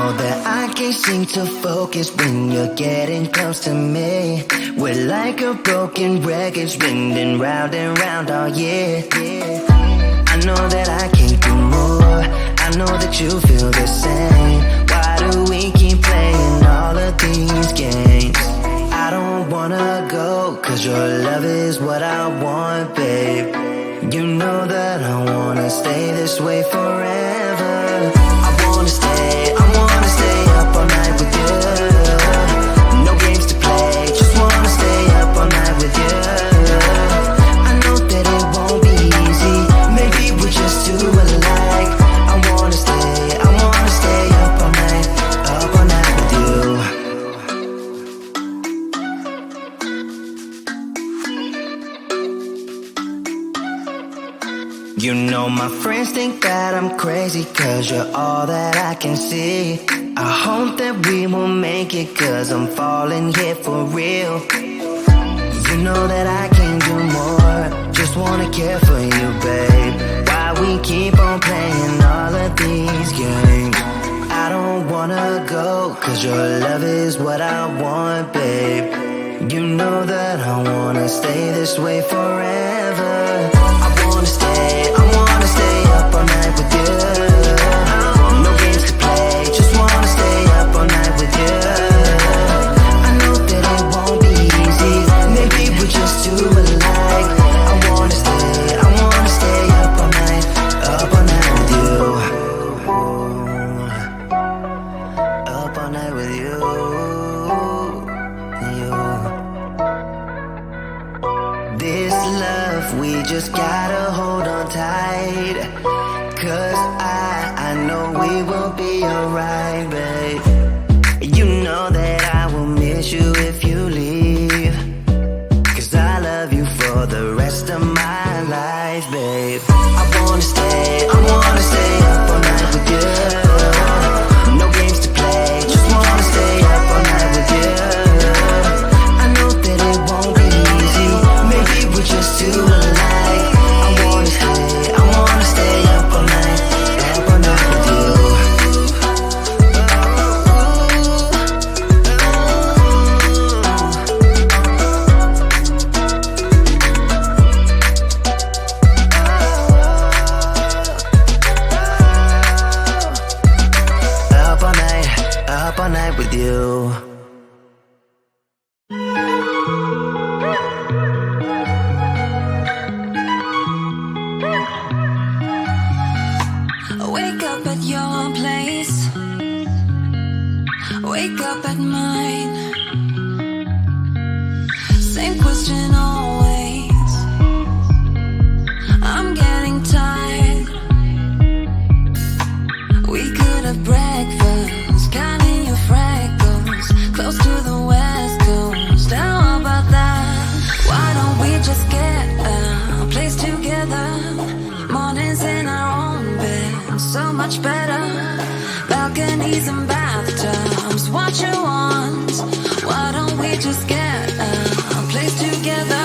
know that I can't seem to focus when you're getting close to me. We're like a broken record spinning round and round all year. I know that I can't do more. I know that you feel the same. Why do we keep playing all of these games? I don't wanna go, cause your love is what I want, babe. You know that I wanna stay this way forever. I wanna stay up all night with you. No games to play, just wanna stay up all night with you. I know that it won't be easy, maybe we're just too alike. I wanna stay up all night with you. You know my friends think that I'm crazy, cause you're all that I can see. I hope that we will make it, cause I'm falling here for real. You know that I can't do more, just wanna care for you, babe. Why we keep on playing all of these games? I don't wanna go, cause your love is what I want, babe. You know that I wanna stay this way forever. I wanna stay up all night with you. No games to play, just wanna stay up all night with you. I know that it won't be easy, maybe we're just too alike. I wanna stay up all night with you. Up all night with you. This love, we just gotta hold on tight. Cause I know we will be alright, babe. You know that I will miss you if you leave. Cause I love you for the rest of my life, babe. I wanna stay up all night with you. No games to play, just wanna stay up all night with you. I know that it won't be easy, maybe we're just too alike. I wanna stay up all night with you. Up all night with you. Wake up at your place, wake up at mine. Same question always. I'm getting tired. We could have breakfast, counting your freckles, close to the west coast. How about that? Why don't we just get a place together? Mornings in our own bed, so much better. Balconies and bathtubs, what you want? Why don't we just get a place together?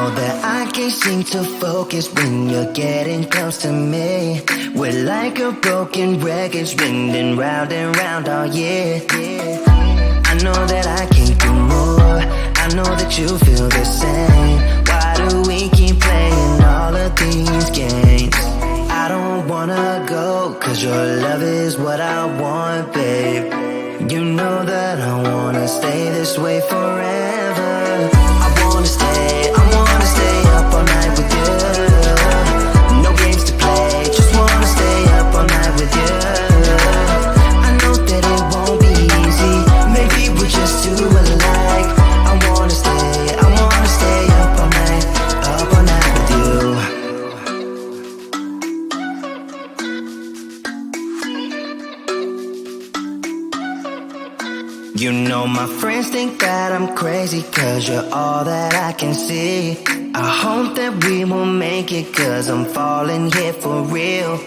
know that I can't seem to focus when you're getting close to me. We're like a broken record spinning round and round all year. I know that I can't do more. I know that you feel the same. Why do we keep playing all of these games? I don't wanna go, cause your love is what I want, babe. You know that I wanna stay this way forever. I wanna stay up all night with you. No games to play, just wanna stay up all night with you. I know that it won't be easy, maybe we're just too alike. I wanna stay up all night with you. You know my friends think that I'm crazy, cause you're all that I can see. I hope that we will make it, cause I'm falling here for real.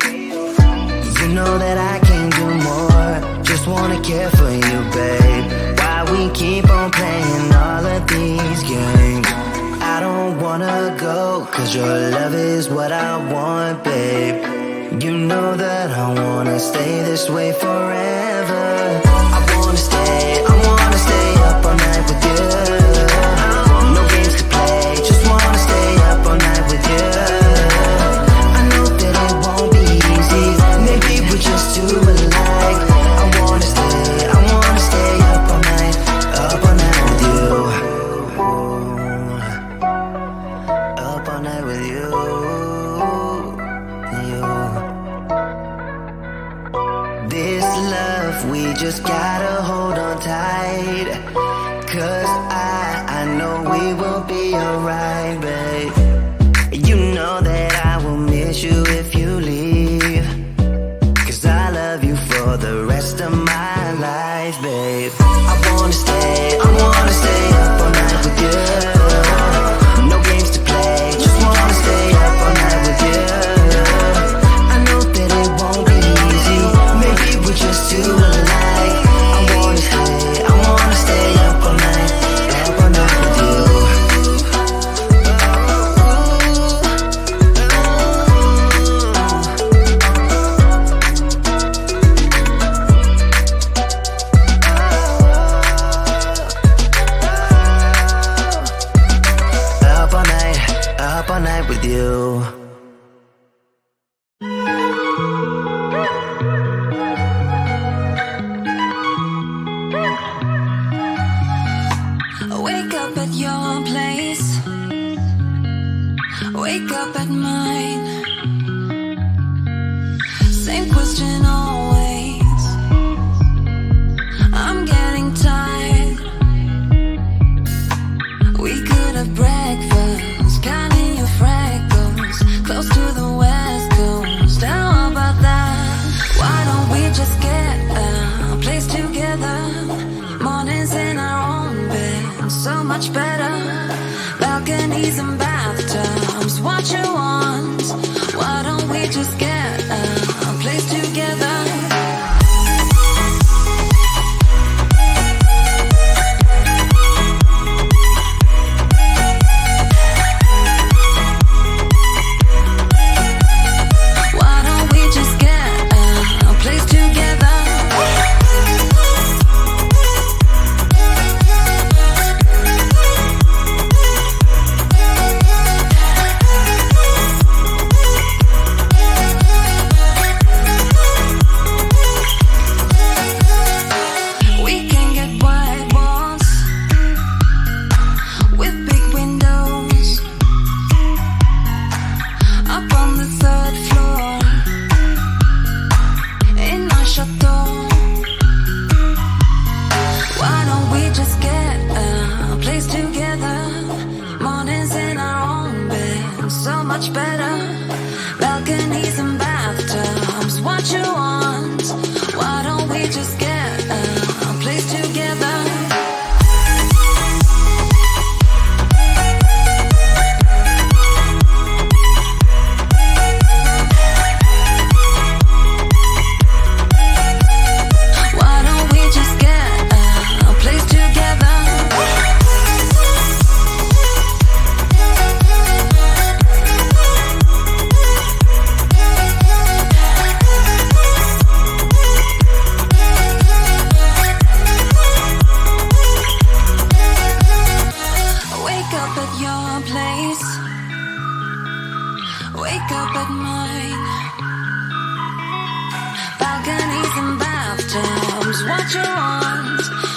You know that I can't do more, just wanna care for you, babe. Why we keep on playing all of these games? I don't wanna go, cause your love is what I want, babe. You know that I wanna stay this way forever. I wanna stay up all night with you. No games to play, just wanna stay up all night with you. I know that it won't be easy, maybe we're just too alike. I wanna stay up all night with you. Up all night with you. This love, we just gotta hold on tight. Cause I know we will be alright, babe. You know that I will miss you if you leave. Cause I love you for the rest of my life, babe. I wanna stay up all night with you. No games to play, just wanna stay up all night with you. I know that it won't be easy, maybe we're just too alike. I wanna stay up all night with you. Up all night with you. Wake up at your place, wake up at mine. Same question always. I'm getting tired. We could have breakfast, counting your freckles, close to the west coast. How about that? Why don't we just get a place together? Mornings in our own bed, so much better. Balconies and bathtubs, what you want? Why don't we just get a place together? Why don't we just get a place together? We can get white walls with big windows up on the third floor in our chateau. Why don't we just get a place together? Mornings in our own bed, so much better. Balconies and bathtubs, what you want? Why don't we just get a place together? Why don't we just get a place together? what you want.